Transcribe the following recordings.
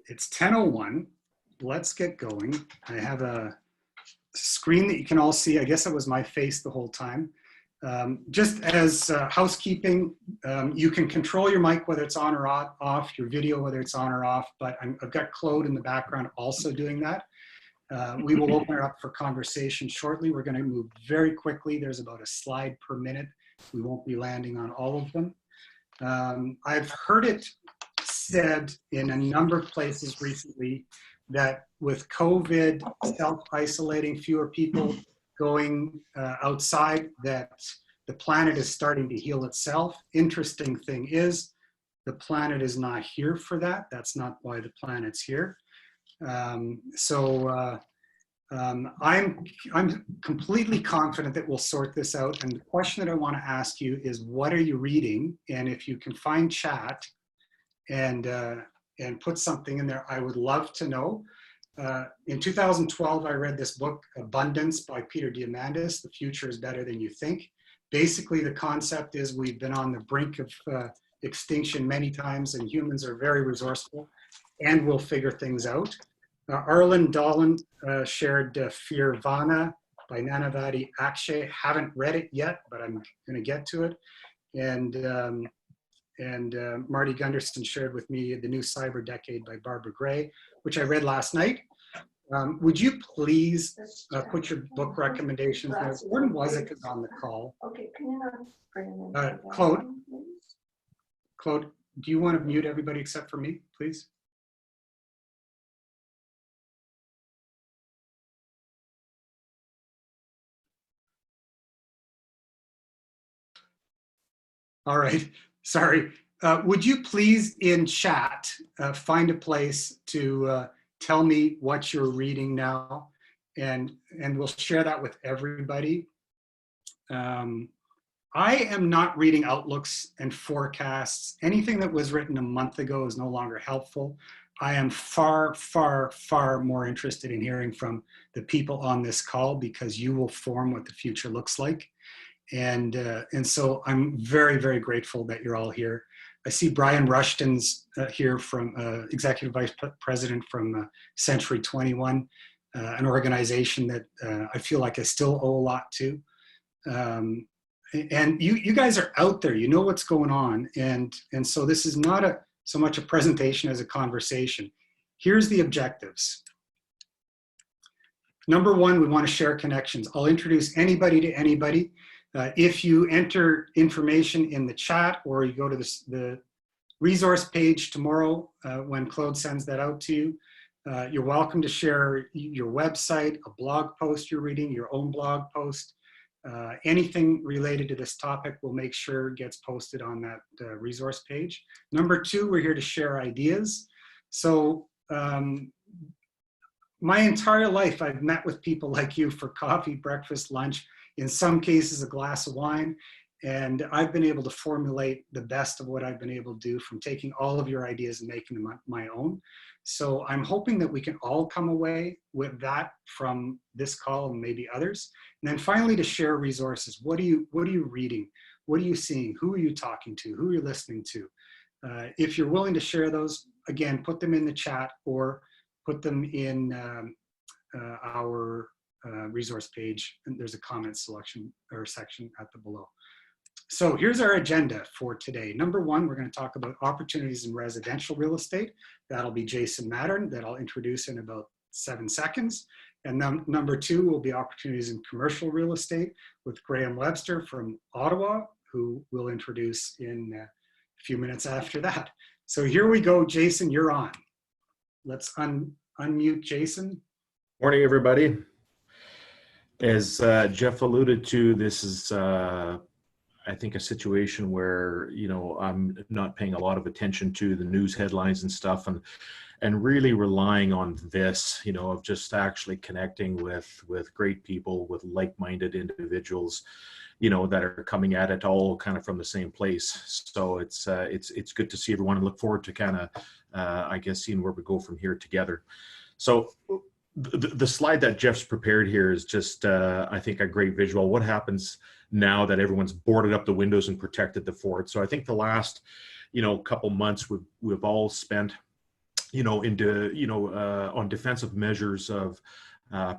It's 10:01. Let's get going. I have a screen that you can all see. I guess it was my face the whole time. Just as housekeeping, you can control your mic whether it's on or off, your video whether it's on or off, but I've got Claude in the background also doing that. We will open it up for conversation shortly. We're going to move very quickly. There's about a slide per minute. We won't be landing on all of them. I've heard it said in a number of places recently that with COVID self-isolating, fewer people going outside, that the planet is starting to heal itself. Interesting thing is, the planet is not here for that. That's not why the planet's here. I'm completely confident that we'll sort this out. And the question that I want to ask you is, what are you reading? And if you can find chat and put something in there, I would love to know. In 2012, I read this book, Abundance by Peter Diamandis, The Future is Better Than You Think. Basically, the concept is we've been on the brink of extinction many times, and humans are very resourceful and will figure things out. Arlen Dolan shared Fearvana by Nanavati Akshay. Haven't read it yet, but I'm going to get to it. And Marty Gunderson shared with me The New Cyber Decade by Barbara Gray, which I read last night. Would you please put your book recommendations there? Gordon Wasik is on the call. Okay, can you not bring him in? Claude, do you want to mute everybody except for me, please? All right, sorry. Would you please in chat find a place to tell me what you're reading now, and we'll share that with everybody. I am not reading outlooks and forecasts. Anything that was written a month ago is no longer helpful. I am far, far, far more interested in hearing from the people on this call, because you will form what the future looks like. And so I'm very, very grateful that you're all here. I see Brian Rushton's here from Executive Vice President from Century 21, an organization that I feel like I still owe a lot to. And you guys are out there, you know what's going on. And so this is not so much a presentation as a conversation. Here's the objectives. Number one, we want to share connections. I'll introduce anybody to anybody. If you enter information in the chat, or you go to the resource page tomorrow when Claude sends that out to you, you're welcome to share your website, a blog post you're reading, your own blog post. Anything related to this topic, we'll make sure gets posted on that resource page. Number two, we're here to share ideas. So my entire life, I've met with people like you for coffee, breakfast, lunch, in some cases a glass of wine, and I've been able to formulate the best of what I've been able to do from taking all of your ideas and making them my own. So I'm hoping that we can all come away with that from this call and maybe others. And then finally, to share resources. What are you reading? What are you seeing? Who are you talking to? Who are you listening to? If you're willing to share those, again, put them in the chat or put them in our resource page, and there's a comment selection or section at the below. So here's our agenda for today. Number one, we're going to talk about opportunities in residential real estate. That'll be Jason Mattern, that I'll introduce in about 7 seconds. And then number two will be opportunities in commercial real estate with Graham Webster from Ottawa, who we'll introduce in a few minutes after that. So here we go, Jason, you're on. Let's unmute Jason. Morning, everybody. As Jeff alluded to, this is, I think, a situation where, you know, I'm not paying a lot of attention to the news headlines and stuff, and really relying on this, you know, of just actually connecting with great people, with like-minded individuals, you know, that are coming at it all kind of from the same place. So it's good to see everyone, and look forward to kind of, I guess, seeing where we go from here together. So the slide that Jeff's prepared here is just, I think, a great visual. What happens now that everyone's boarded up the windows and protected the fort? So I think the last, you know, couple months we've all spent into, on defensive measures of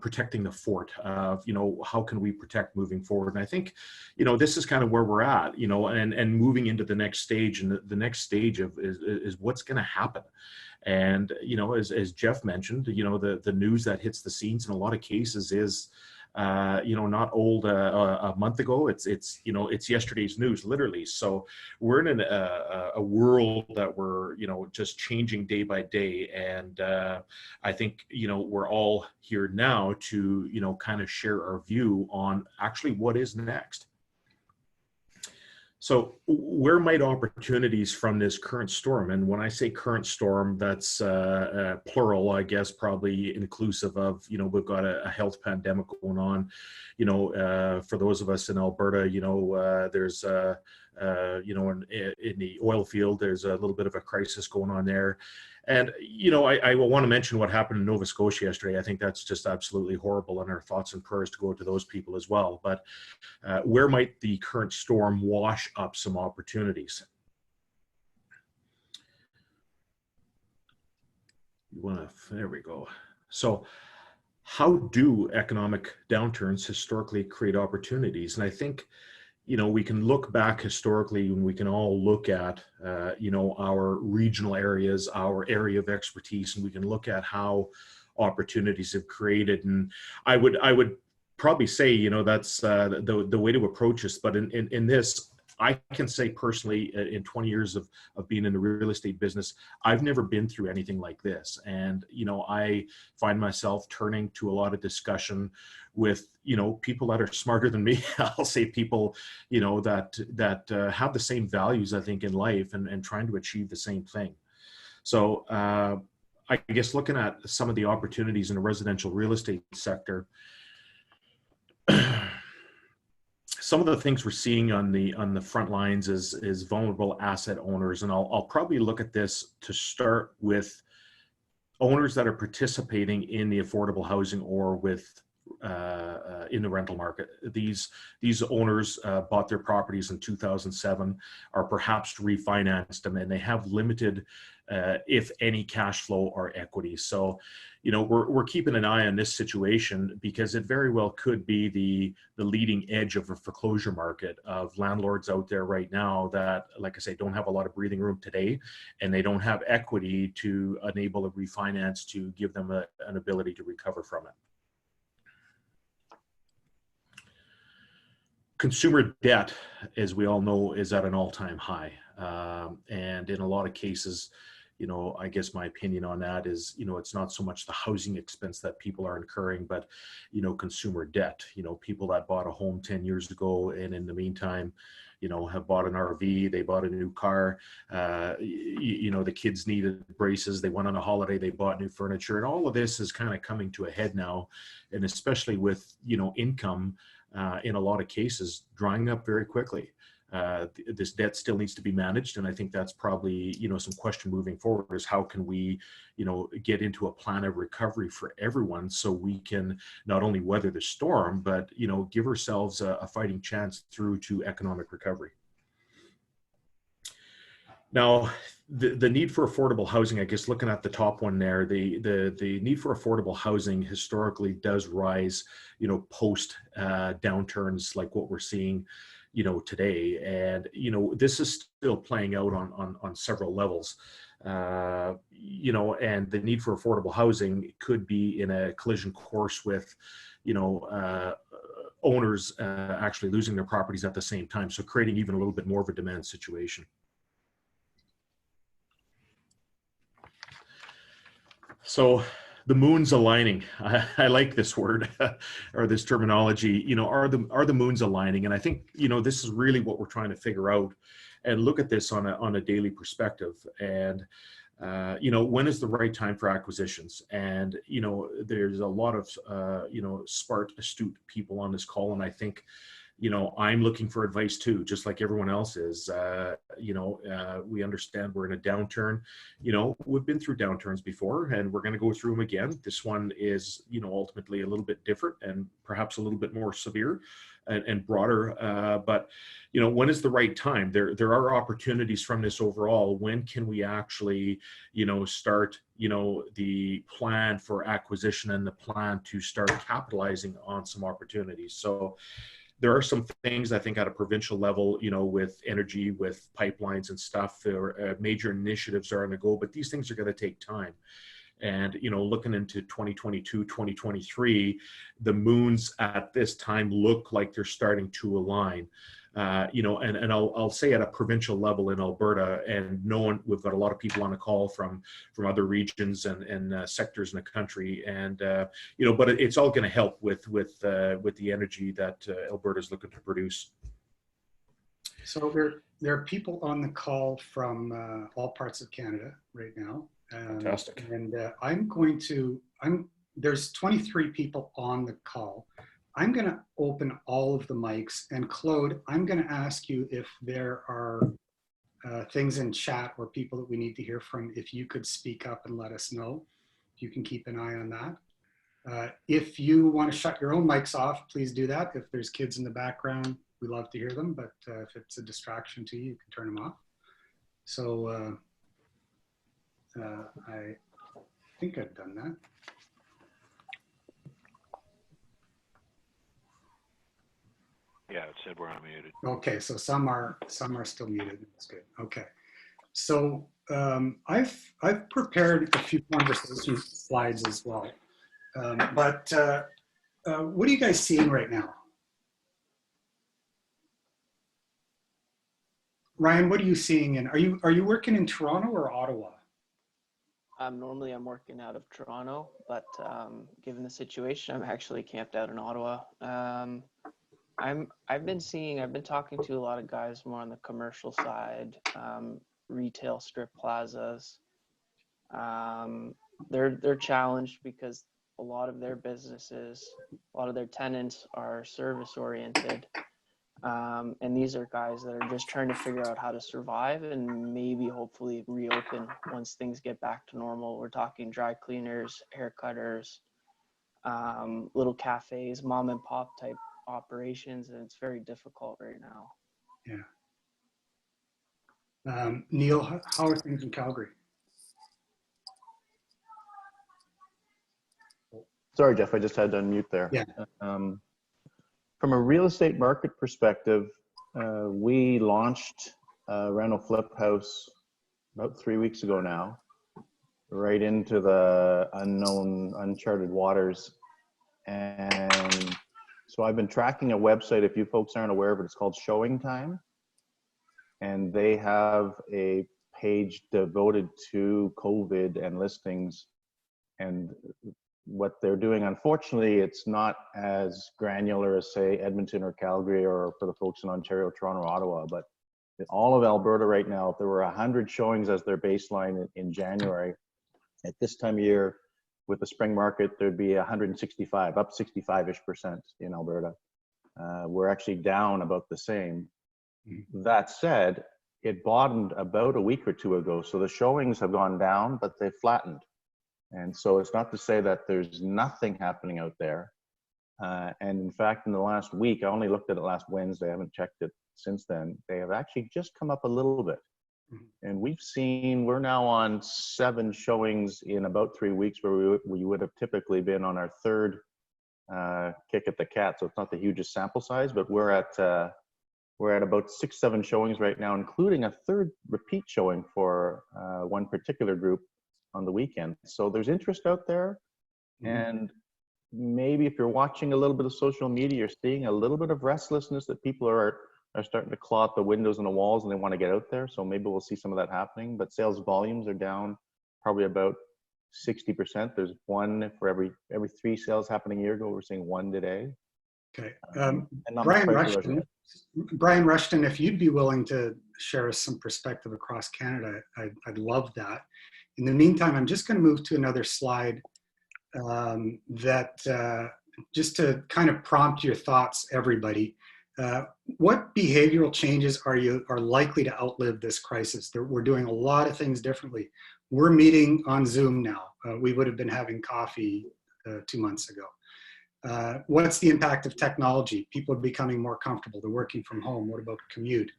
protecting the fort, of, how can we protect moving forward? And I think, this is kind of where we're at, and moving into the next stage. And the next stage is what's going to happen. And, as Jeff mentioned, the news that hits the scenes in a lot of cases is, not old a month ago. It's yesterday's news, literally. So we're in a world that we're, just changing day by day. And I think, we're all here now to, kind of share our view on actually what is next. So where might opportunities from this current storm, and when I say current storm, that's plural, I guess, probably inclusive of, we've got a health pandemic going on, for those of us in Alberta, there's, in the oil field, there's a little bit of a crisis going on there. And, I want to mention what happened in Nova Scotia yesterday. I think that's just absolutely horrible, and our thoughts and prayers to go to those people as well. But where might the current storm wash up some opportunities? There we go. So how do economic downturns historically create opportunities? And I think, we can look back historically, and we can all look at, our regional areas, our area of expertise, and we can look at how opportunities have created. And I would probably say, that's the way to approach this. But in this, I can say personally, in 20 years of being in the real estate business, I've never been through anything like this. And, I find myself turning to a lot of discussion with, people that are smarter than me. I'll say people, that have the same values, I think, in life, and trying to achieve the same thing. So I guess looking at some of the opportunities in the residential real estate sector, some of the things we're seeing on the front lines is vulnerable asset owners. And I'll probably look at this to start with owners that are participating in the affordable housing or with in the rental market. These owners bought their properties in 2007, are perhaps refinanced them, and they have limited, if any, cash flow or equity. So, we're keeping an eye on this situation, because it very well could be the leading edge of a foreclosure market of landlords out there right now that, like I say, don't have a lot of breathing room today, and they don't have equity to enable a refinance to give them an ability to recover from it. Consumer debt, as we all know, is at an all-time high. And in a lot of cases, I guess my opinion on that is, it's not so much the housing expense that people are incurring, but, consumer debt. People that bought a home 10 years ago, and in the meantime, have bought an RV, they bought a new car, the kids needed braces, they went on a holiday, they bought new furniture, and all of this is kind of coming to a head now. And especially with, income, in a lot of cases, drying up very quickly. This debt still needs to be managed, and I think that's probably, some question moving forward is how can we, get into a plan of recovery for everyone, so we can not only weather the storm, but, give ourselves a fighting chance through to economic recovery. Now, the need for affordable housing, I guess looking at the top one there, the need for affordable housing historically does rise, post downturns like what we're seeing, today. And, this is still playing out on several levels, and the need for affordable housing could be in a collision course with, owners actually losing their properties at the same time. So creating even a little bit more of a demand situation. So the moon's aligning. I like this word or this terminology. Are the moons aligning? And I think this is really what we're trying to figure out, and look at this on a daily perspective. And when is the right time for acquisitions? And there's a lot of smart, astute people on this call, and I think I'm looking for advice too, just like everyone else is. We understand we're in a downturn. We've been through downturns before, and we're going to go through them again. This one is, ultimately a little bit different and perhaps a little bit more severe and broader. But when is the right time? There are opportunities from this overall. When can we actually, start, the plan for acquisition and the plan to start capitalizing on some opportunities? So there are some things I think at a provincial level, with energy, with pipelines and stuff, or major initiatives are on the go, but these things are going to take time. And, looking into 2022, 2023, the moons at this time look like they're starting to align. And I'll say at a provincial level in Alberta, and we've got a lot of people on the call from other regions and sectors in the country, and but it's all going to help with the energy that Alberta is looking to produce. So there are people on the call from all parts of Canada right now. Fantastic. And there's 23 people on the call. I'm going to open all of the mics, and Claude, I'm going to ask you if there are things in chat or people that we need to hear from. If you could speak up and let us know, you can keep an eye on that. If you want to shut your own mics off, please do that. If there's kids in the background, we love to hear them, but if it's a distraction to you, you can turn them off. So I think I've done that. Yeah, it said we're unmuted. Okay, so some are still muted. That's good. Okay, so I've prepared a few conversation slides as well. But what are you guys seeing right now? Ryan, what are you seeing in? Are you working in Toronto or Ottawa? Normally I'm working out of Toronto, but given the situation, I'm actually camped out in Ottawa. I've been talking to a lot of guys more on the commercial side, retail strip plazas. They're challenged because a lot of their businesses, a lot of their tenants are service oriented. And these are guys that are just trying to figure out how to survive and maybe hopefully reopen once things get back to normal. We're talking dry cleaners, haircutters, little cafes, mom and pop type operations, and it's very difficult right now. Yeah. Neil, how are things in Calgary? Sorry, Jeff, I just had to unmute there. Yeah. From a real estate market perspective, we launched a rental flip house about 3 weeks ago now, right into the unknown, uncharted waters. And so I've been tracking a website, if you folks aren't aware of it, it's called Showing Time. And they have a page devoted to COVID and listings. And what they're doing, unfortunately, it's not as granular as, say, Edmonton or Calgary, or for the folks in Ontario, Toronto, Ottawa, but in all of Alberta right now, if there were 100 showings as their baseline in January, at this time of year, with the spring market, there'd be 165, up 65-ish% in Alberta. We're actually down about the same. That said, it bottomed about a week or two ago, so the showings have gone down, but they've flattened. And so it's not to say that there's nothing happening out there. And in fact, in the last week, I only looked at it last Wednesday, I haven't checked it since then, they have actually just come up a little bit. And we're now on 7 showings in about 3 weeks, where we would have typically been on our 3rd kick at the cat. So it's not the hugest sample size, but we're at about 6, 7 showings right now, including a 3rd repeat showing for one particular group on the weekend. So there's interest out there. And maybe if you're watching a little bit of social media, you're seeing a little bit of restlessness, that people are starting to claw at the windows and the walls and they want to get out there. So maybe we'll see some of that happening, but sales volumes are down probably about 60%. There's 1 for every 3 sales happening a year ago. We're seeing 1 today. Okay. Brian Rushton, if you'd be willing to share us some perspective across Canada, I'd love that. In the meantime, I'm just going to move to another slide that just to kind of prompt your thoughts, everybody. What behavioral changes are likely to outlive this crisis? We're doing a lot of things differently. We're meeting on Zoom now. We would have been having coffee 2 months ago. What's the impact of technology? People are becoming more comfortable. They're working from home. What about commute?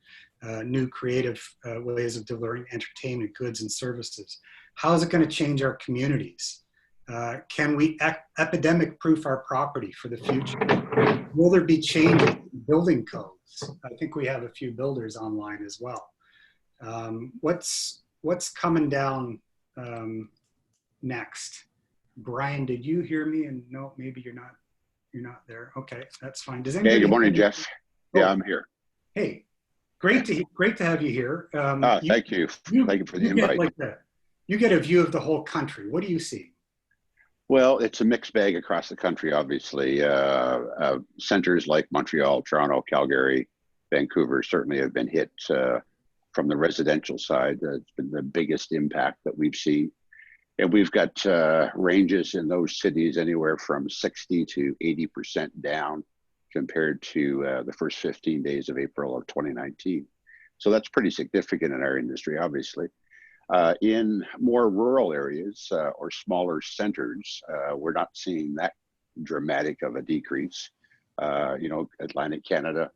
New creative ways of delivering entertainment, goods, and services. How is it going to change our communities? Can we epidemic proof our property for the future? Will there be changes in building codes? I think we have a few builders online as well. What's coming down next? Brian, did you hear me? And no, maybe you're not there. Okay, that's fine. Does anybody? Hey, good morning, Jeff. Oh, Yeah, I'm here. hey, great to have you here. Thank you. Thank you for the invite. You get a view of the whole country. What do you see? Well, it's a mixed bag across the country, obviously. Centers like Montreal, Toronto, Calgary, Vancouver certainly have been hit from the residential side. It's been the biggest impact that we've seen. And we've got ranges in those cities anywhere from 60 to 80% down compared to the first 15 days of April of 2019. So that's pretty significant in our industry, obviously. In more rural areas or smaller centers, we're not seeing that dramatic of a decrease. Atlantic Canada,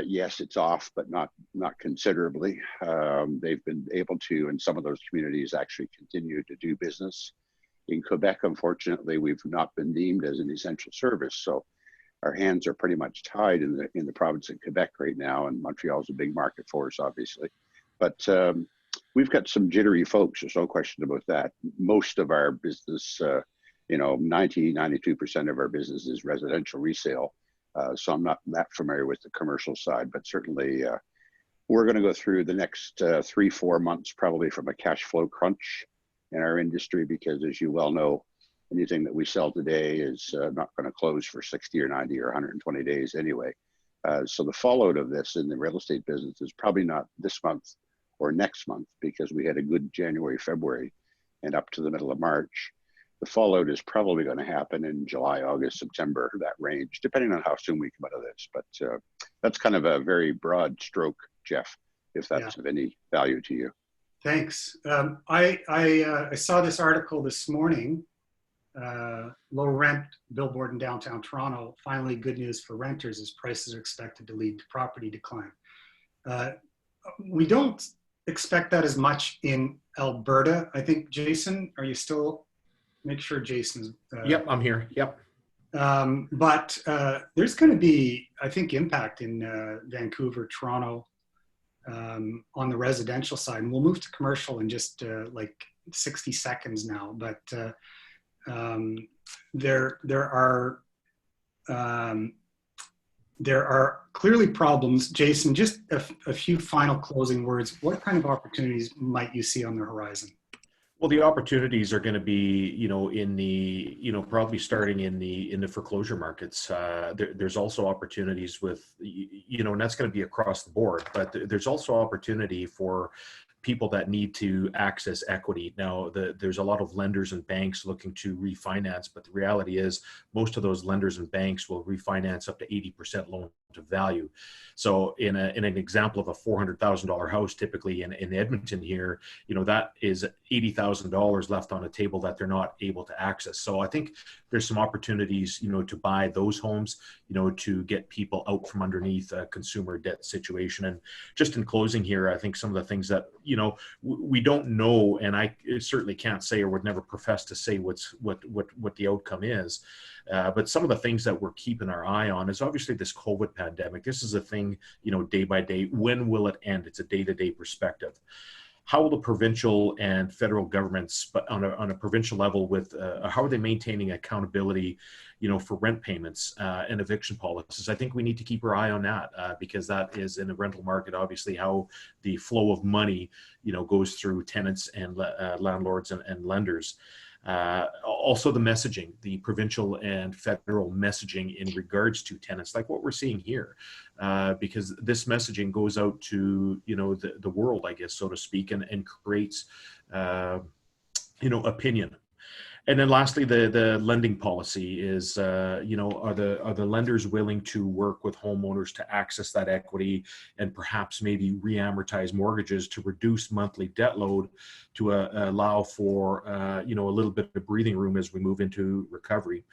yes, it's off, but not considerably. They've been able to, in some of those communities, actually continue to do business. In Quebec, unfortunately, we've not been deemed as an essential service, so our hands are pretty much tied in the province of Quebec right now, and Montreal is a big market for us, obviously. But we've got some jittery folks, there's no question about that. Most of our business, 92% of our business is residential resale. So I'm not that familiar with the commercial side, but certainly we're going to go through the next 3-4 months probably from a cash flow crunch in our industry, because as you well know, anything that we sell today is not going to close for 60 or 90 or 120 days anyway. So the fallout of this in the real estate business is probably not this month or next month, because we had a good January, February, and up to the middle of March. The fallout is probably going to happen in July, August, September, that range, depending on how soon we come out of this. But that's kind of a very broad stroke, Jeff, if that's of any value to you. Thanks. I saw this article this morning, low rent billboard in downtown Toronto. Finally, good news for renters as prices are expected to lead to property decline. We don't expect that as much in Alberta. I think, Jason, are you still? Make sure Jason's. Yep, I'm here. Yep. But there's going to be, I think, impact in Vancouver, Toronto, on the residential side. And we'll move to commercial in just like 60 seconds now. But there are clearly problems. Jason, just a few final closing words. What kind of opportunities might you see on the horizon? Well, the opportunities are going to be, in the, probably starting in the foreclosure markets. There's also opportunities with, and that's going to be across the board, but there's also opportunity for people that need to access equity. Now, there's a lot of lenders and banks looking to refinance, but the reality is most of those lenders and banks will refinance up to 80% loan to value. So in an example of a $400,000 house, typically in Edmonton here, that is $80,000 left on a table that they're not able to access. So I think there's some opportunities, to buy those homes, to get people out from underneath a consumer debt situation. And just in closing here, I think some of the things that, we don't know, and I certainly can't say or would never profess to say what the outcome is. But some of the things that we're keeping our eye on is obviously this COVID pandemic. This is a thing, day by day. When will it end? It's a day-to-day perspective. How will the provincial and federal governments, but on a provincial level, with how are they maintaining accountability, for rent payments and eviction policies? I think we need to keep our eye on that because that is in the rental market, obviously, how the flow of money, goes through tenants and landlords and lenders. Also the messaging, the provincial and federal messaging in regards to tenants, like what we're seeing here, because this messaging goes out to, the world, I guess, so to speak, and creates, opinion. And then lastly, the lending policy is, you know, are the lenders willing to work with homeowners to access that equity and perhaps maybe re-amortize mortgages to reduce monthly debt load to allow for, you know, a little bit of breathing room as we move into recovery.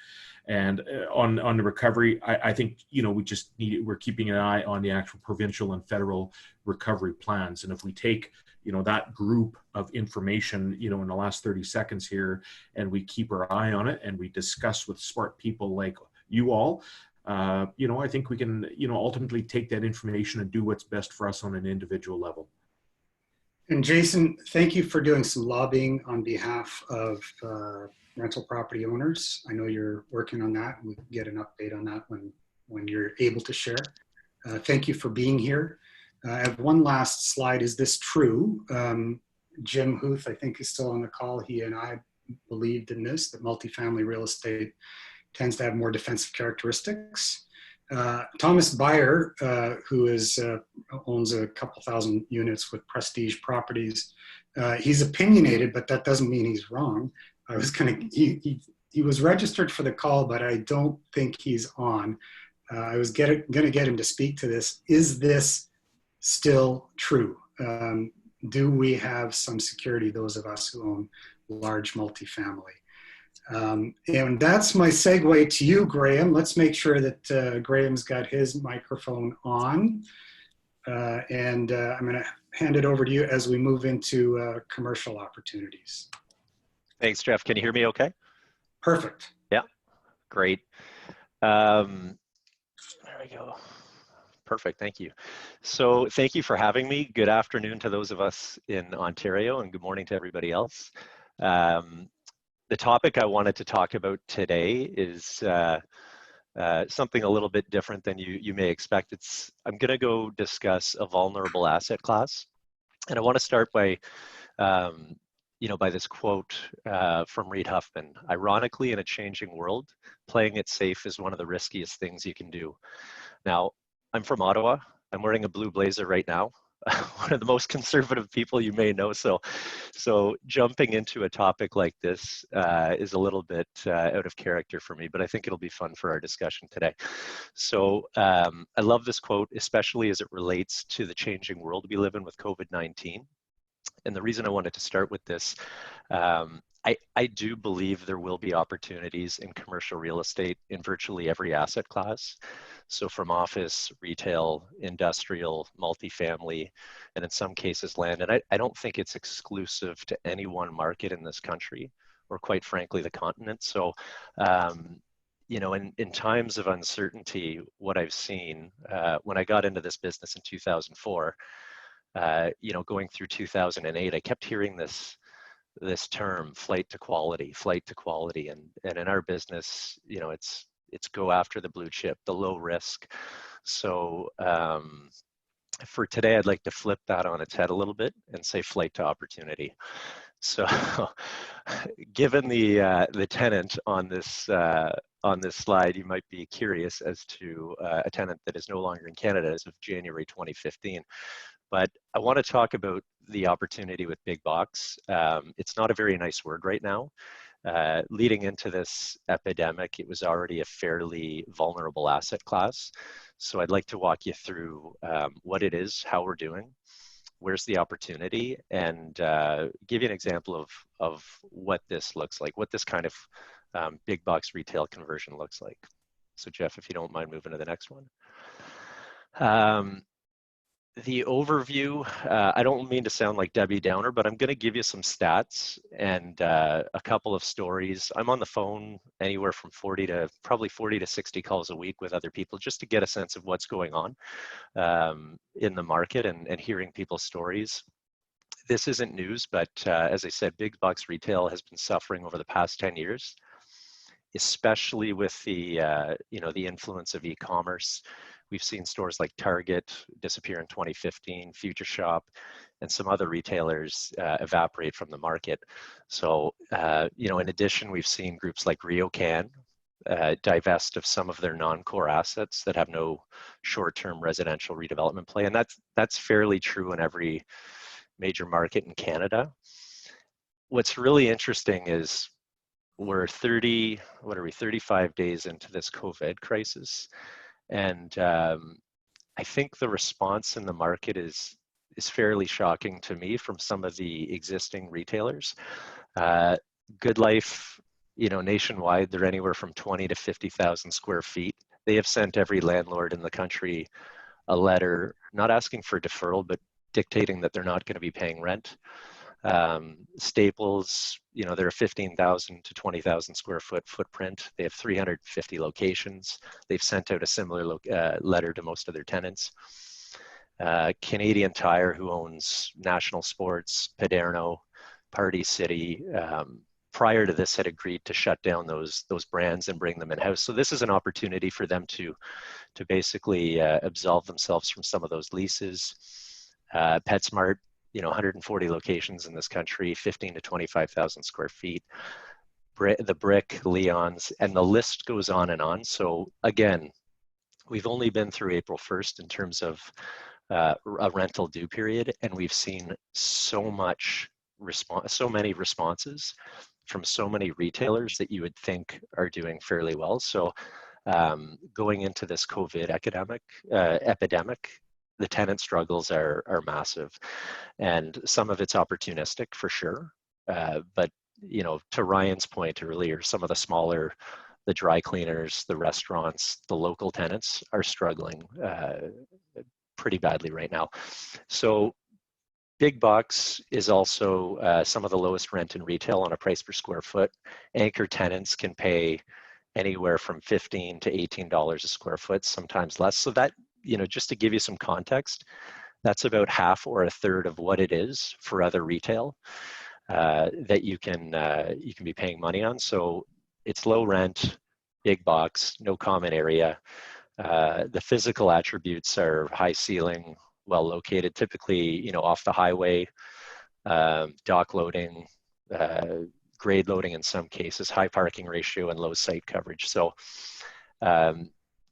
And on the recovery, I think, you know, we're keeping an eye on the actual provincial and federal recovery plans. And if we take, you know, that group of information, you know, in the last 30 seconds here, and we keep our eye on it and we discuss with smart people like you all, you know, I think we can, you know, ultimately take that information and do what's best for us on an individual level. And Jason, thank you for doing some lobbying on behalf of rental property owners. I know you're working on that. We can get an update on that when you're able to share. Thank you for being here. I have one last slide. Is this true? Jim Huth, I think, is still on the call. He and I believed in this, that multifamily real estate tends to have more defensive characteristics. Thomas Beyer, who owns a couple thousand units with Prestige Properties, he's opinionated, but that doesn't mean he's wrong. He was registered for the call, but I don't think he's on. I was going to get him to speak to this. Is this still true? Do we have some security, those of us who own large multifamily? And that's my segue to you, Graham. Let's make sure that Graham's got his microphone on. I'm going to hand it over to you as we move into commercial opportunities. Thanks, Jeff. Can you hear me okay? Perfect. Yeah, great. There we go. Perfect, thank you. So thank you for having me. Good afternoon to those of us in Ontario, and good morning to everybody else. The topic I wanted to talk about today is something a little bit different than you may expect. I'm going to go discuss a vulnerable asset class, and I want to start by by this quote from Reid Huffman. Ironically, in a changing world, playing it safe is one of the riskiest things you can do. Now, I'm from Ottawa. I'm wearing a blue blazer right now. One of the most conservative people you may know. So jumping into a topic like this is a little bit out of character for me, but I think it'll be fun for our discussion today. So I love this quote, especially as it relates to the changing world we live in with COVID-19. And the reason I wanted to start with this, I do believe there will be opportunities in commercial real estate in virtually every asset class. So from office, retail, industrial, multifamily, and in some cases land. And I don't think it's exclusive to any one market in this country, or quite frankly, the continent. So, in times of uncertainty, what I've seen when I got into this business in 2004, going through 2008, I kept hearing this term, flight to quality. And in our business, it's go after the blue chip, the low risk. So for today, I'd like to flip that on its head a little bit and say flight to opportunity. So given the tenant on this slide, you might be curious as to a tenant that is no longer in Canada as of January 2015. But I want to talk about the opportunity with big box. It's not a very nice word right now. Leading into this epidemic, it was already a fairly vulnerable asset class. So I'd like to walk you through what it is, how we're doing, where's the opportunity, and give you an example of what this looks like, what this kind of big box retail conversion looks like. So Jeff, if you don't mind moving to the next one. The overview, I don't mean to sound like Debbie Downer, but I'm going to give you some stats and a couple of stories. I'm on the phone anywhere from 40 to 60 calls a week with other people just to get a sense of what's going on in the market and hearing people's stories. This isn't news, but as I said, big box retail has been suffering over the past 10 years, especially with the influence of e-commerce. We've seen stores like Target disappear in 2015, Future Shop, and some other retailers evaporate from the market. So, in addition, we've seen groups like RioCan divest of some of their non-core assets that have no short-term residential redevelopment play. And that's fairly true in every major market in Canada. What's really interesting is we're 35 days into this COVID crisis. And I think the response in the market is fairly shocking to me from some of the existing retailers. Good Life, nationwide, they're anywhere from 20 to 50,000 square feet. They have sent every landlord in the country a letter, not asking for deferral, but dictating that they're not going to be paying rent. Staples, they're a 15,000 to 20,000 square foot footprint. They have 350 locations. They've sent out a similar letter to most of their tenants. Canadian Tire, who owns National Sports, Paderno, Party City, prior to this had agreed to shut down those brands and bring them in-house. So this is an opportunity for them to basically absolve themselves from some of those leases. PetSmart, 140 locations in this country, 15 to 25,000 square feet. The Brick, Leon's, and the list goes on and on. So again, we've only been through April 1st in terms of a rental due period, and we've seen so many responses from so many retailers that you would think are doing fairly well. So going into this COVID epidemic, the tenant struggles are massive, and some of it's opportunistic for sure. But to Ryan's point earlier, some of the smaller, the dry cleaners, the restaurants, the local tenants are struggling pretty badly right now. So big box is also some of the lowest rent in retail on a price per square foot. Anchor tenants can pay anywhere from $15 to $18 a square foot, sometimes less. So that, just to give you some context, that's about half or a third of what it is for other retail that you can be paying money on. So it's low rent, big box, no common area. The physical attributes are high ceiling, well located, typically off the highway, dock loading, grade loading in some cases, high parking ratio, and low site coverage. So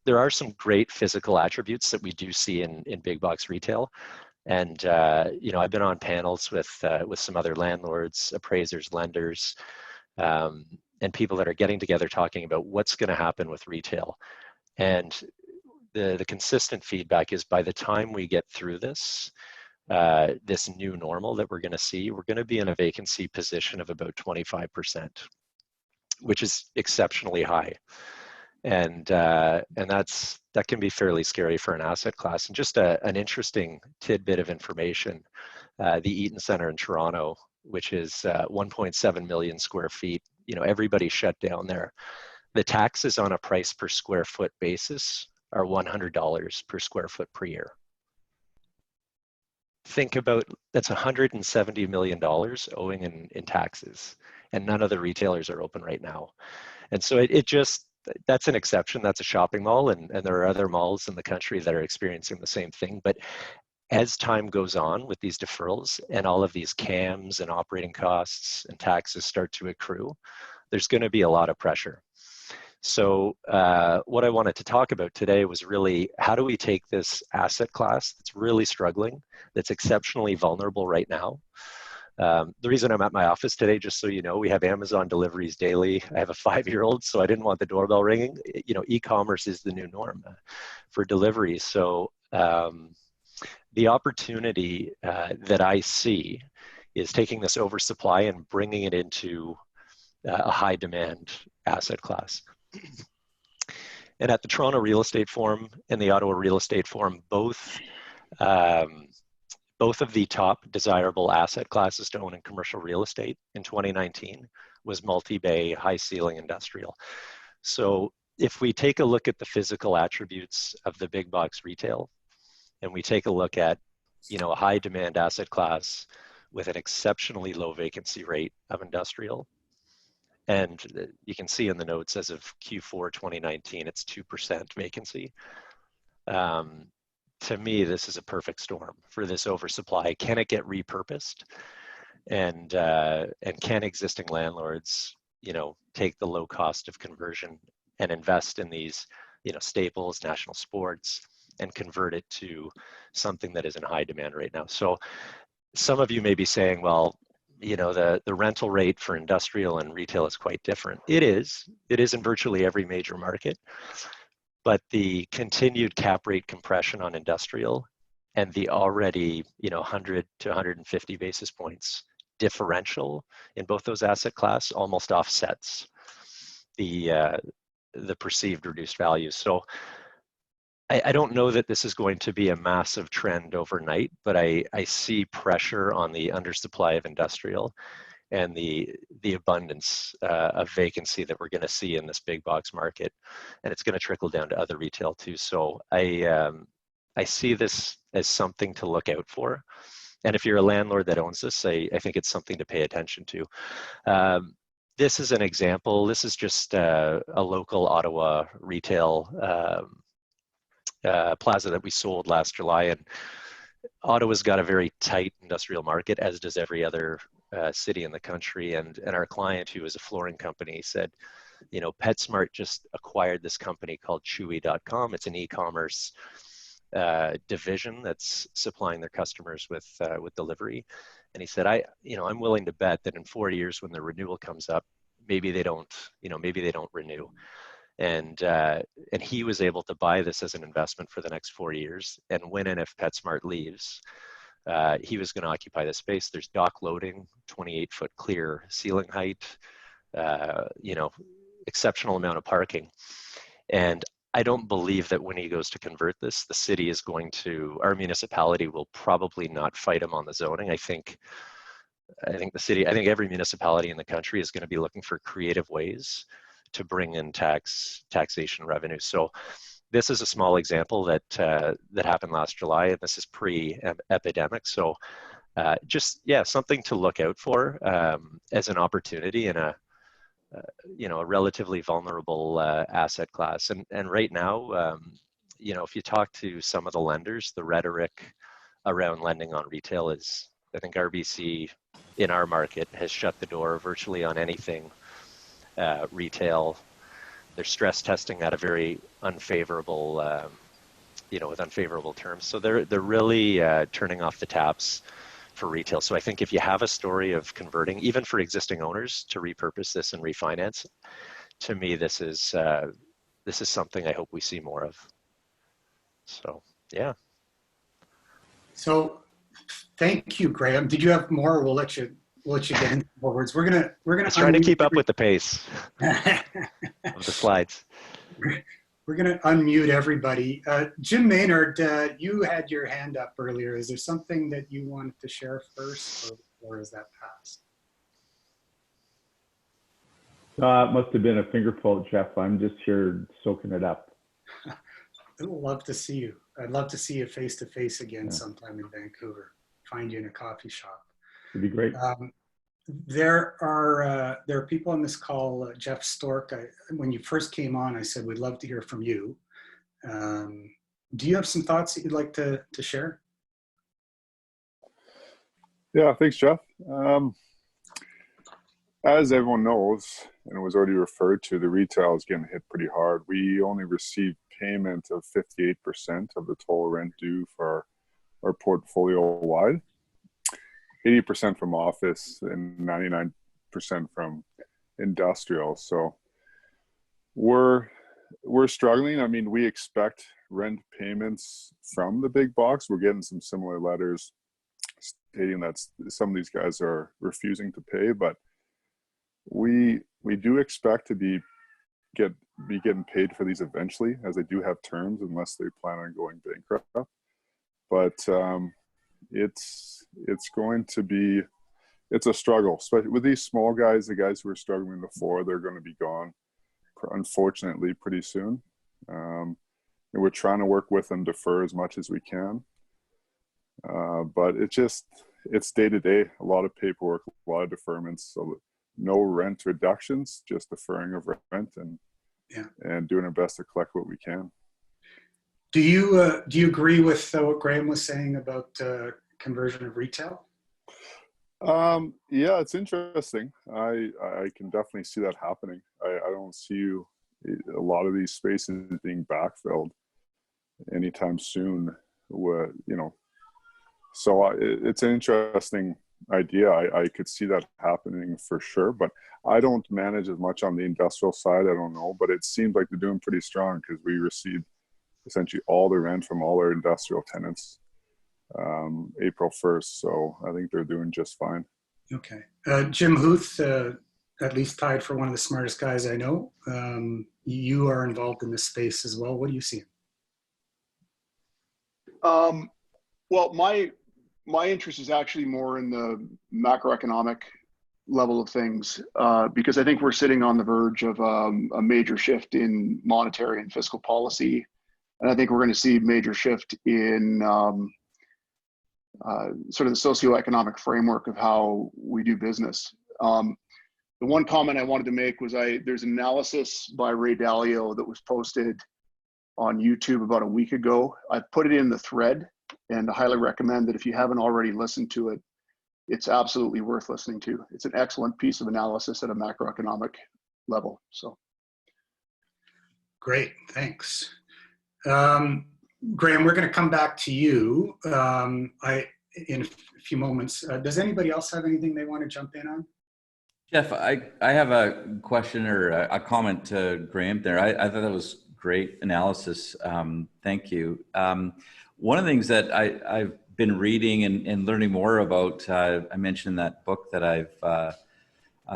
there are some great physical attributes that we do see in big box retail. And I've been on panels with some other landlords, appraisers, lenders, and people that are getting together talking about what's going to happen with retail. And the consistent feedback is, by the time we get through this new normal that we're going to see, we're going to be in a vacancy position of about 25%, which is exceptionally high. And that can be fairly scary for an asset class. And just an interesting tidbit of information, the Eaton Centre in Toronto, which is 1.7 million square feet, everybody shut down there. The taxes on a price per square foot basis are $100 per square foot per year. Think about, that's $170 million owing in taxes, and none of the retailers are open right now. And so that's an exception. That's a shopping mall, and there are other malls in the country that are experiencing the same thing. But as time goes on with these deferrals and all of these CAMs and operating costs and taxes start to accrue, there's going to be a lot of pressure. So what I wanted to talk about today was really, how do we take this asset class that's really struggling, that's exceptionally vulnerable right now? The reason I'm at my office today, just so you know, we have Amazon deliveries daily. I have a 5-year-old, so I didn't want the doorbell ringing. E-commerce is the new norm for deliveries. So the opportunity that I see is taking this oversupply and bringing it into a high demand asset class. And at the Toronto Real Estate Forum and the Ottawa Real Estate Forum, both of the top desirable asset classes to own in commercial real estate in 2019 was multi-bay, high ceiling industrial. So if we take a look at the physical attributes of the big box retail, and we take a look at, a high demand asset class with an exceptionally low vacancy rate of industrial, and you can see in the notes as of Q4 2019, it's 2% vacancy. To me, this is a perfect storm for this oversupply. Can it get repurposed? And can existing landlords, take the low cost of conversion and invest in these, Staples, National Sports, and convert it to something that is in high demand right now? So some of you may be saying, well, you know, the rental rate for industrial and retail is quite different. It is in virtually every major market, but the continued cap rate compression on industrial and the already, you know, 100 to 150 basis points differential in both those asset class almost offsets the perceived reduced values. So I don't know that this is going to be a massive trend overnight, but I see pressure on the undersupply of industrial and the abundance of vacancy that we're going to see in this big box market, and it's going to trickle down to other retail too. So I see this as something to look out for, and if you're a landlord that owns this, I think it's something to pay attention to. This is an example. This is just a local Ottawa retail plaza that we sold last July, and Ottawa's got a very tight industrial market, as does every other city in the country. And our client, who is a flooring company, said, you know, PetSmart just acquired this company called Chewy.com. It's an e-commerce division that's supplying their customers with delivery. And he said, I'm willing to bet that in 4 years, when the renewal comes up, maybe they don't renew. And he was able to buy this as an investment for the next 4 years. And when and if PetSmart leaves, he was going to occupy the space. There's dock loading, 28-foot clear ceiling height, exceptional amount of parking. And I don't believe that when he goes to convert this, the city is our municipality will probably not fight him on the zoning. I think every municipality in the country is going to be looking for creative ways to bring in taxation revenue. So this is a small example that happened last July, and this is pre-epidemic. So something to look out for as an opportunity in a relatively vulnerable asset class. And right now, if you talk to some of the lenders, the rhetoric around lending on retail is, I think RBC in our market has shut the door virtually on anything retail. They're stress testing at a very unfavorable, with unfavorable terms. So they're really turning off the taps for retail. So I think if you have a story of converting, even for existing owners, to repurpose this and refinance, to me, this is something I hope we see more of. So yeah. So thank you, Graham. Did you have more? Or we'll let you get into more words. We're gonna. Let's try to keep up with the pace of the slides. We're going to unmute everybody. Jim Maynard, you had your hand up earlier. Is there something that you wanted to share first, or is that past? It must have been a finger fault, Jeff. I'm just here soaking it up. I'd love to see you. I'd love to see you face to face again sometime in Vancouver. Find you in a coffee shop. It'd be great. There are people on this call. Jeff Stork, when you first came on, I said we'd love to hear from you. Do you have some thoughts that you'd like to share? Yeah, thanks, Jeff. As everyone knows, and it was already referred to, the retail is getting hit pretty hard. We only received payment of 58% of the total rent due for our portfolio wide. 80% from office and 99% from industrial. So we're struggling. I mean, we expect rent payments from the big box. We're getting some similar letters stating that some of these guys are refusing to pay, but we do expect to be getting paid for these eventually, as they do have terms unless they plan on going bankrupt. But it's a struggle, especially with these small guys. The guys who were struggling before, they're going to be gone, unfortunately, pretty soon. And we're trying to work with them, defer as much as we can. But it's day to day, a lot of paperwork, a lot of deferments, so no rent reductions, just deferring of rent and doing our best to collect what we can. Do you agree with what Graham was saying about conversion of retail? Yeah, it's interesting. I can definitely see that happening. I don't see a lot of these spaces being backfilled anytime soon. So it's an interesting idea. I could see that happening for sure, but I don't manage as much on the industrial side. I don't know, but it seems like they're doing pretty strong because we received essentially all the rent from all our industrial tenants April 1st. So I think they're doing just fine. Okay. Jim Huth, at least tied for one of the smartest guys I know. You are involved in this space as well. What do you see? Well, my interest is actually more in the macroeconomic level of things, because I think we're sitting on the verge of a major shift in monetary and fiscal policy. And I think we're going to see a major shift in sort of the socioeconomic framework of how we do business. The one comment I wanted to make was there's an analysis by Ray Dalio that was posted on YouTube about a week ago. I put it in the thread, and I highly recommend that if you haven't already listened to it, it's absolutely worth listening to. It's an excellent piece of analysis at a macroeconomic level. So, Great, thanks. Graham, we're going to come back to you in a few moments. Does anybody else have anything they want to jump in on? Jeff, I have a question or a comment to Graham there. I thought that was great analysis. Thank you. One of the things that I've been reading and learning more about, I mentioned that book that I've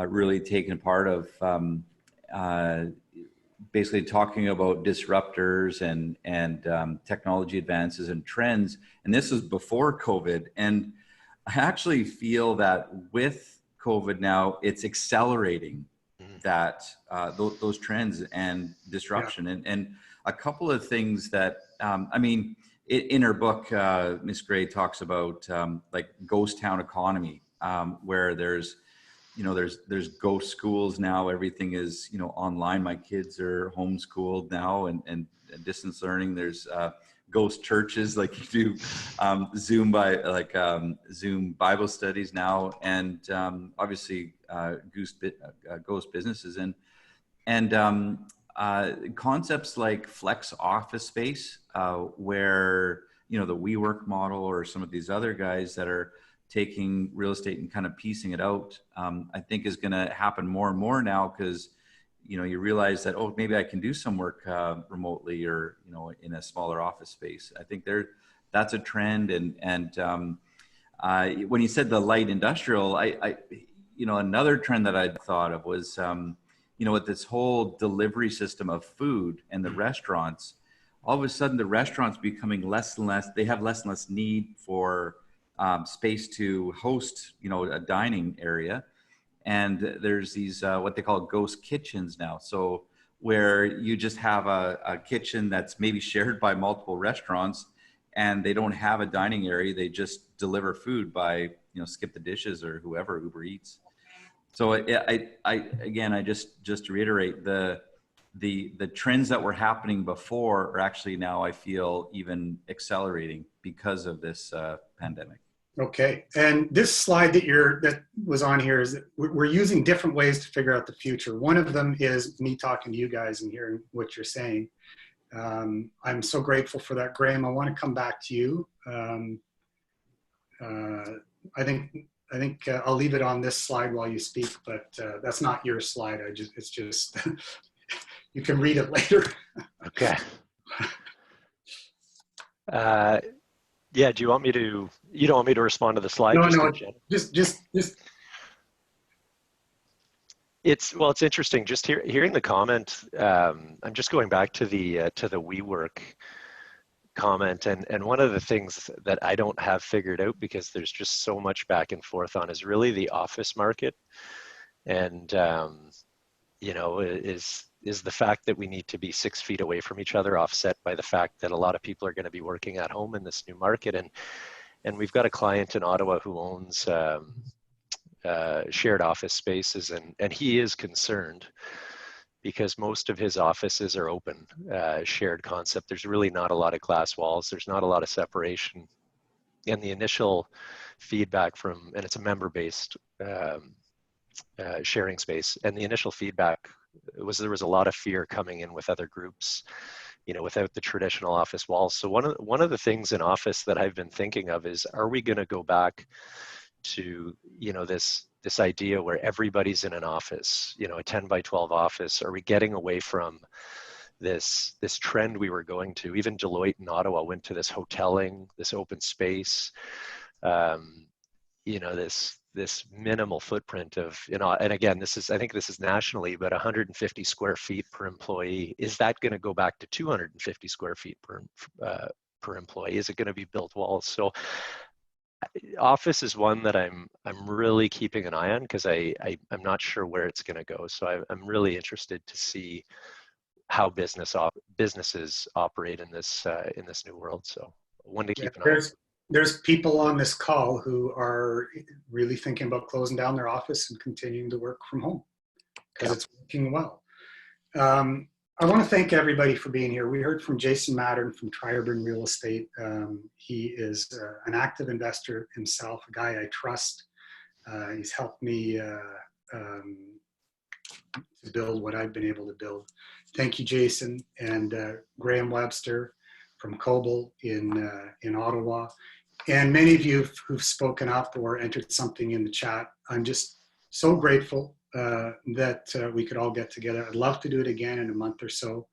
really taken part of, basically talking about disruptors and technology advances and trends. And this was before COVID. And I actually feel that with COVID now, it's accelerating that those trends and disruption. Yeah. And a couple of things that, I mean, in her book, Miss Gray talks about like ghost town economy, where there's ghost schools now. Everything is, online. My kids are homeschooled now and distance learning. There's ghost churches, like you do Zoom Bible studies now, and obviously ghost businesses and concepts like flex office space, where the WeWork model or some of these other guys that are taking real estate and kind of piecing it out, I think is going to happen more and more now, because you realize that, oh, maybe I can do some work remotely or in a smaller office space. I think that's a trend. And when you said the light industrial, I another trend that I'd thought of was with this whole delivery system of food and the restaurants, all of a sudden the restaurants becoming less and less. They have less and less need for space to host a dining area. And there's these what they call ghost kitchens now. So where you just have a kitchen that's maybe shared by multiple restaurants, and they don't have a dining area. They just deliver food by Skip the Dishes or whoever, Uber Eats. So I just to reiterate, the trends that were happening before are actually now, I feel, even accelerating because of this pandemic. Okay, and this slide that was on here is that we're using different ways to figure out the future. One of them is me talking to you guys and hearing what you're saying. I'm so grateful for that, Graham. I want to come back to you. I think I'll leave it on this slide while you speak, but that's not your slide. It's just you can read it later. Okay. Yeah, do you want me to, you don't want me to respond to the slide? No, just. It's interesting just hearing the comment. I'm just going back to the WeWork comment, and one of the things that I don't have figured out, because there's just so much back and forth on, is really the office market. And is the fact that we need to be 6 feet away from each other offset by the fact that a lot of people are going to be working at home in this new market. And we've got a client in Ottawa who owns shared office spaces, and he is concerned because most of his offices are open, shared concept. There's really not a lot of glass walls. There's not a lot of separation. And the initial feedback and it's a member-based sharing space, and the initial feedback was there was a lot of fear coming in with other groups, without the traditional office walls. So one of the things in office that I've been thinking of is, are we going to go back to, you know, this idea where everybody's in an office, you know, a 10 by 12 office? Are we getting away from this trend we were going to? Even Deloitte in Ottawa went to this hoteling, this open space, you know, this minimal footprint of, you know, and again, I think this is nationally, but 150 square feet per employee. Is that going to go back to 250 square feet per employee? Is it going to be built walls? So office is one that I'm really keeping an eye on, because I'm not sure where it's going to go. So I'm really interested to see how businesses operate in this new world. So one to keep an eye on. There's people on this call who are really thinking about closing down their office and continuing to work from home because it's working well. I want to thank everybody for being here. We heard from Jason Mattern from Tri-Urban Real Estate. He is an active investor himself, a guy I trust. He's helped me to build what I've been able to build. Thank you, Jason, and Graham Webster from Coble in Ottawa. And many of you who've spoken up or entered something in the chat. I'm just so grateful that we could all get together. I'd love to do it again in a month or so.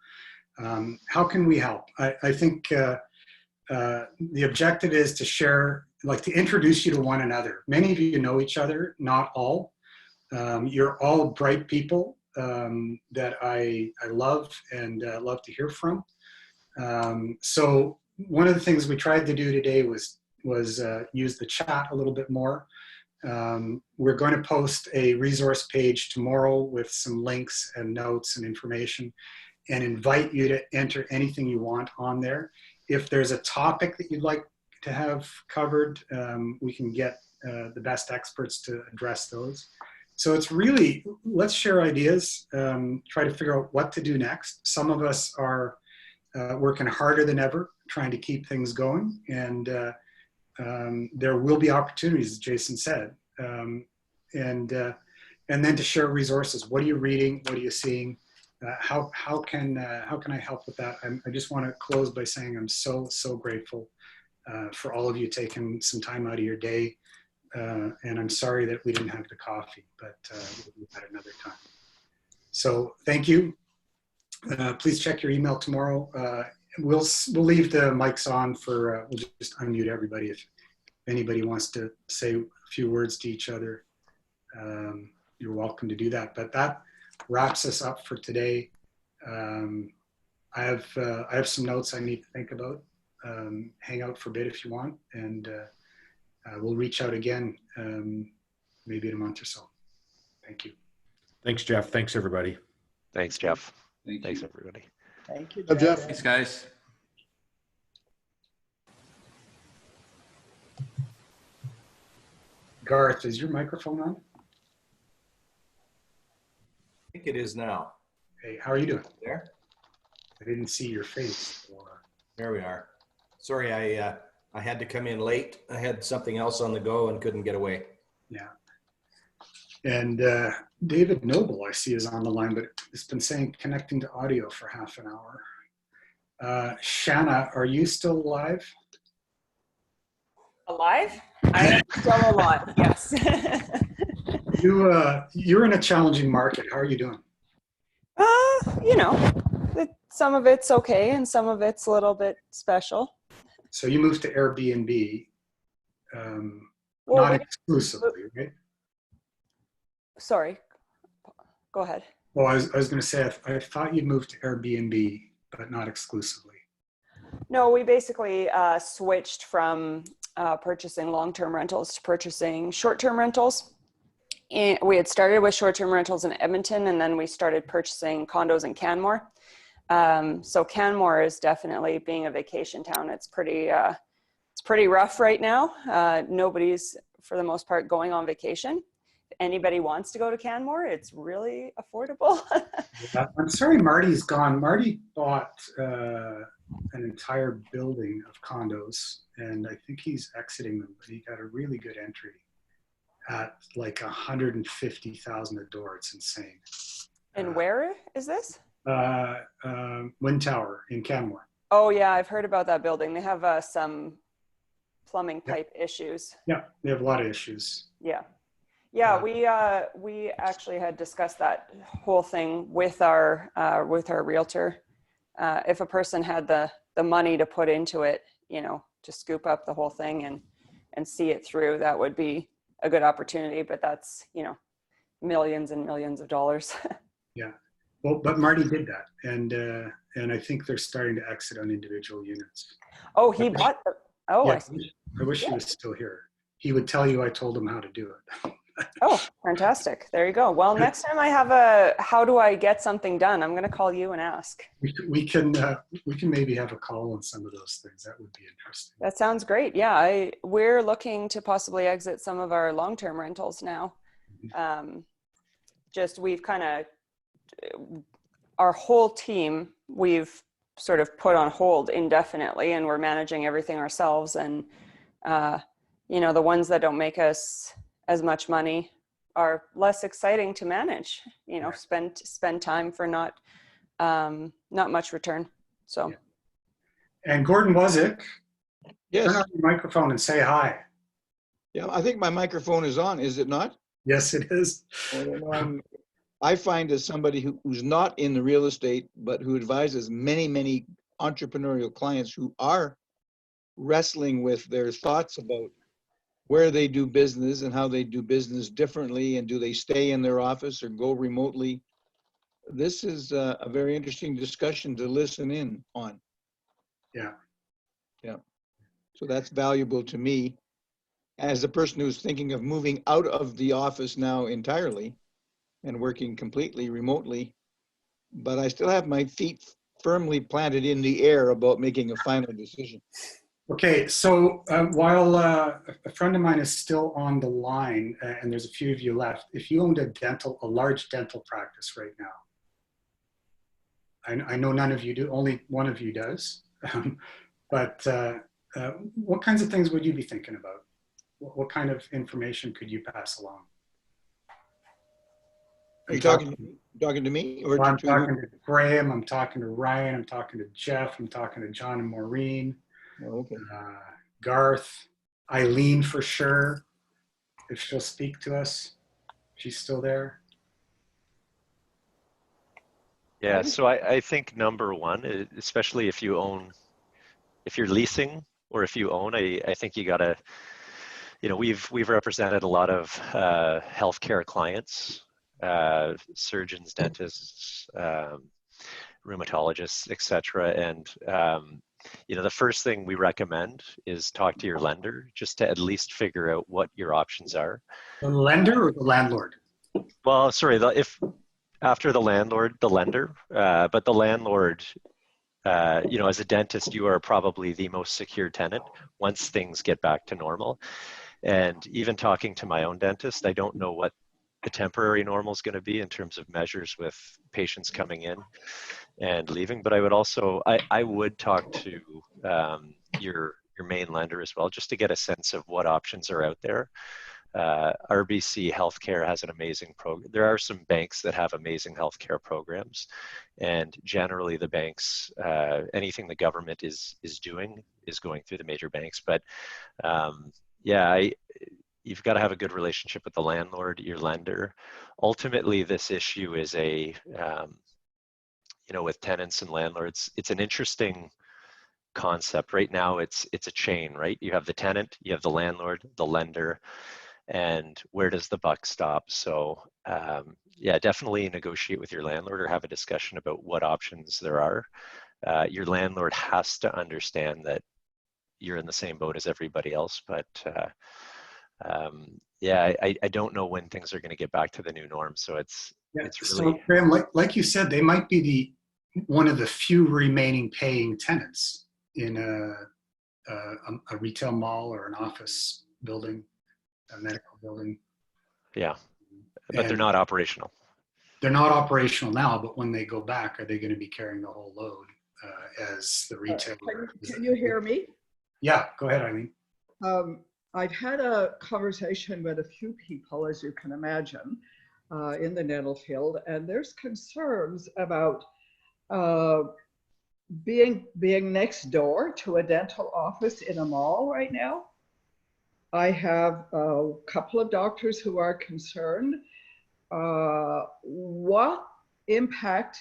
How can we help? I think the objective is to share, like to introduce you to one another. Many of you know each other, not all. You're all bright people that I love and love to hear from. So one of the things we tried to do today was use the chat a little bit more. We're going to post a resource page tomorrow with some links and notes and information, and invite you to enter anything you want on there. If there's a topic that you'd like to have covered, we can get the best experts to address those. So it's really, let's share ideas, try to figure out what to do next. Some of us are working harder than ever, trying to keep things going, and there will be opportunities, as Jason said, and then to share resources. What are you reading? What are you seeing? How can I help with that? I just want to close by saying I'm so grateful for all of you taking some time out of your day, and I'm sorry that we didn't have the coffee, but we'll do that another time. So thank you. Please check your email tomorrow. We'll leave the mics on for, we'll just unmute everybody if anybody wants to say a few words to each other. You're welcome to do that. But that wraps us up for today. I have some notes I need to think about. Hang out for a bit if you want, and we'll reach out again maybe in a month or so. Thank you. Thanks, Jeff. Thanks, everybody. Thanks, Jeff. Thanks, everybody. Thank you, Jeff. Thanks, guys. Garth, is your microphone on? I think it is now. Hey, how are you doing? There? I didn't see your face. There we are. Sorry, I had to come in late. I had something else on the go and couldn't get away. Yeah. And David Noble, I see, is on the line, but it's been saying connecting to audio for half an hour. Shanna, are you still alive? Alive? I am still alive, yes. You're in a challenging market. How are you doing? You know, some of it's okay and some of it's a little bit special. So you moved to Airbnb, not exclusively, right? Sorry, go ahead. Well, I was going to say, I thought you'd moved to Airbnb, but not exclusively. No, we basically switched from purchasing long-term rentals to purchasing short-term rentals. And we had started with short-term rentals in Edmonton, and then we started purchasing condos in Canmore. So Canmore is definitely, being a vacation town, it's pretty rough right now. Nobody's, for the most part, going on vacation. If anybody wants to go to Canmore, it's really affordable. I'm sorry Marty's gone. Marty bought an entire building of condos, and I think he's exiting them, but he got a really good entry at like 150,000 a door. It's insane. And where is this? Wind Tower in Canmore. Oh yeah, I've heard about that building. They have some plumbing pipe issues. Yeah, they have a lot of issues. Yeah. Yeah, we actually had discussed that whole thing with our realtor. If a person had the money to put into it, you know, to scoop up the whole thing and see it through, that would be a good opportunity. But that's, you know, millions and millions of dollars. Yeah. Well, but Marty did that, and I think they're starting to exit on individual units. Oh, he bought the. Oh, Yeah, I see. I wish he was still here. He would tell you I told him how to do it. Oh, fantastic. There you go. Well, next time I have how do I get something done? I'm going to call you and ask. We can maybe have a call on some of those things. That would be interesting. That sounds great. Yeah, we're looking to possibly exit some of our long-term rentals now. Just we've kind of, our whole team, we've sort of put on hold indefinitely, and we're managing everything ourselves. And, you know, the ones that don't make us as much money are less exciting to manage, you know, spend time for not much return. So. Yeah. And Gordon Wazik, yes. Turn on your microphone and say hi. Yeah, I think my microphone is on, is it not? Yes, it is. Well, I find as somebody who's not in the real estate, but who advises many, many entrepreneurial clients who are wrestling with their thoughts about where they do business and how they do business differently, and do they stay in their office or go remotely. This is a very interesting discussion to listen in on. Yeah. Yeah. So that's valuable to me as a person who's thinking of moving out of the office now entirely and working completely remotely, but I still have my feet firmly planted in the air about making a final decision. Okay, so while a friend of mine is still on the line, and there's a few of you left, if you owned a large dental practice right now, I know none of you do, only one of you does, but what kinds of things would you be thinking about? What kind of information could you pass along? Are you talking to me? Or well, I'm talking to Graham, I'm talking to Ryan, I'm talking to Jeff, I'm talking to John and Maureen. Oh, okay. Garth, Eileen for sure, if she'll speak to us. She's still there. Yeah, so I think number one, especially if you're leasing or if you own, I think you gotta, you know, we've represented a lot of healthcare clients, surgeons, dentists, rheumatologists, etc. And you know, the first thing we recommend is talk to your lender, just to at least figure out what your options are. The lender or the landlord? Well, sorry, if after the landlord, the lender, but the landlord, you know, as a dentist, you are probably the most secure tenant once things get back to normal. And even talking to my own dentist, I don't know what the temporary normal is going to be in terms of measures with patients coming in and leaving. But I would also, I would talk to your main lender as well, just to get a sense of what options are out there. RBC Healthcare has an amazing program. There are some banks that have amazing healthcare programs, and generally the banks, anything the government is doing is going through the major banks. But yeah, you've got to have a good relationship with the landlord, your lender. Ultimately, this issue is you know, with tenants and landlords, it's an interesting concept. Right now, it's a chain, right? You have the tenant, you have the landlord, the lender, and where does the buck stop? So yeah, definitely negotiate with your landlord or have a discussion about what options there are. Your landlord has to understand that you're in the same boat as everybody else, but yeah, I don't know when things are going to get back to the new norm. So it's really. So Graham, like you said, they might be one of the few remaining paying tenants in a retail mall or an office building, a medical building. Yeah, but they're not operational. They're not operational now, but when they go back, are they going to be carrying the whole load as the retailer? Can you hear me? Yeah, go ahead, Eileen. I've had a conversation with a few people, as you can imagine, in the dental field, and there's concerns about being next door to a dental office in a mall right now. I have a couple of doctors who are concerned what impact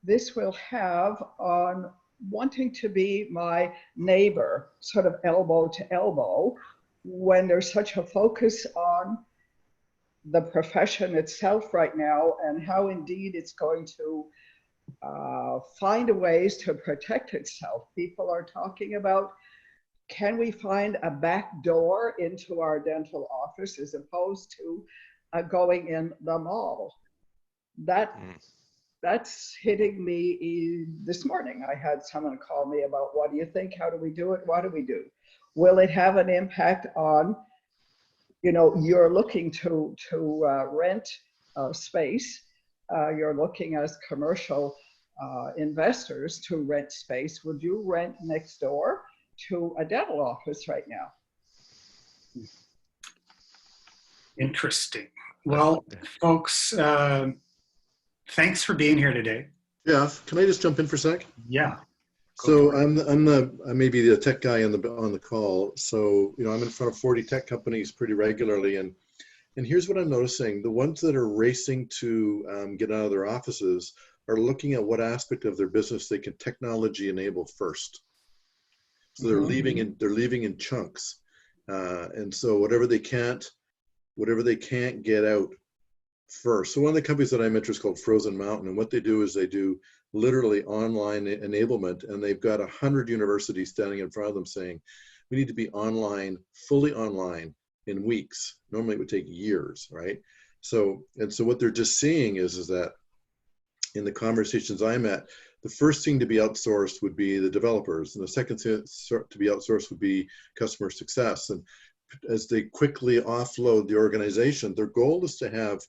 this will have on wanting to be my neighbor, sort of elbow to elbow, when there's such a focus on the profession itself right now, and how indeed it's going to find ways to protect itself. People are talking about, can we find a back door into our dental office as opposed to going in the mall? That's hitting me this morning. I had someone call me about, what do you think? How do we do it? What do we do? Will it have an impact on, you know, you're looking to rent space. You're looking as commercial investors to rent space. Would you rent next door to a dental office right now? Interesting. Well, folks, thanks for being here today. Jeff, can I just jump in for a sec? Yeah. So I may be the tech guy on the call. So, you know, I'm in front of 40 tech companies pretty regularly, and here's what I'm noticing: the ones that are racing to get out of their offices are looking at what aspect of their business they can technology enable first. So they're leaving in chunks, and so whatever they can't get out first. So one of the companies that I'm interested in is called Frozen Mountain, and what they do is they do literally online enablement, and they've got 100 universities standing in front of them saying, we need to be online, fully online in weeks. Normally it would take years, right? So what they're just seeing is that in the conversations I'm at, the first thing to be outsourced would be the developers, and the second thing to be outsourced would be customer success. And as they quickly offload the organization, their goal is to have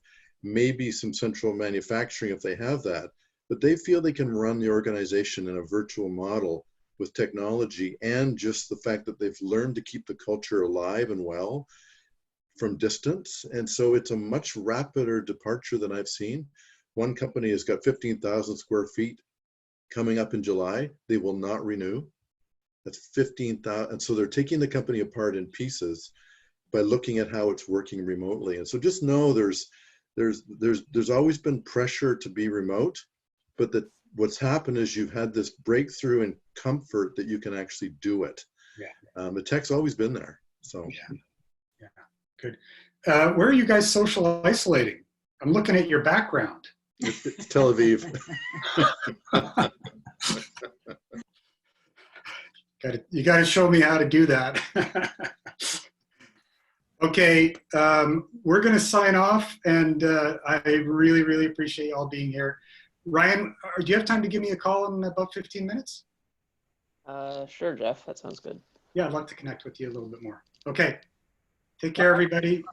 maybe some central manufacturing if they have that, but they feel they can run the organization in a virtual model with technology and just the fact that they've learned to keep the culture alive and well from distance. And so it's a much rapider departure than I've seen. One company has got 15,000 square feet coming up in July. They will not renew. That's 15,000. And so they're taking the company apart in pieces by looking at how it's working remotely. And so just know there's always been pressure to be remote, but that what's happened is you've had this breakthrough in comfort that you can actually do it. Yeah. The tech's always been there. So yeah. Good. Where are you guys social isolating? I'm looking at your background. It's Tel Aviv. You got to show me how to do that. Okay, we're going to sign off, and I really, really appreciate you all being here. Ryan, do you have time to give me a call in about 15 minutes? Sure, Jeff. That sounds good. Yeah, I'd love to connect with you a little bit more. Okay, take care, everybody.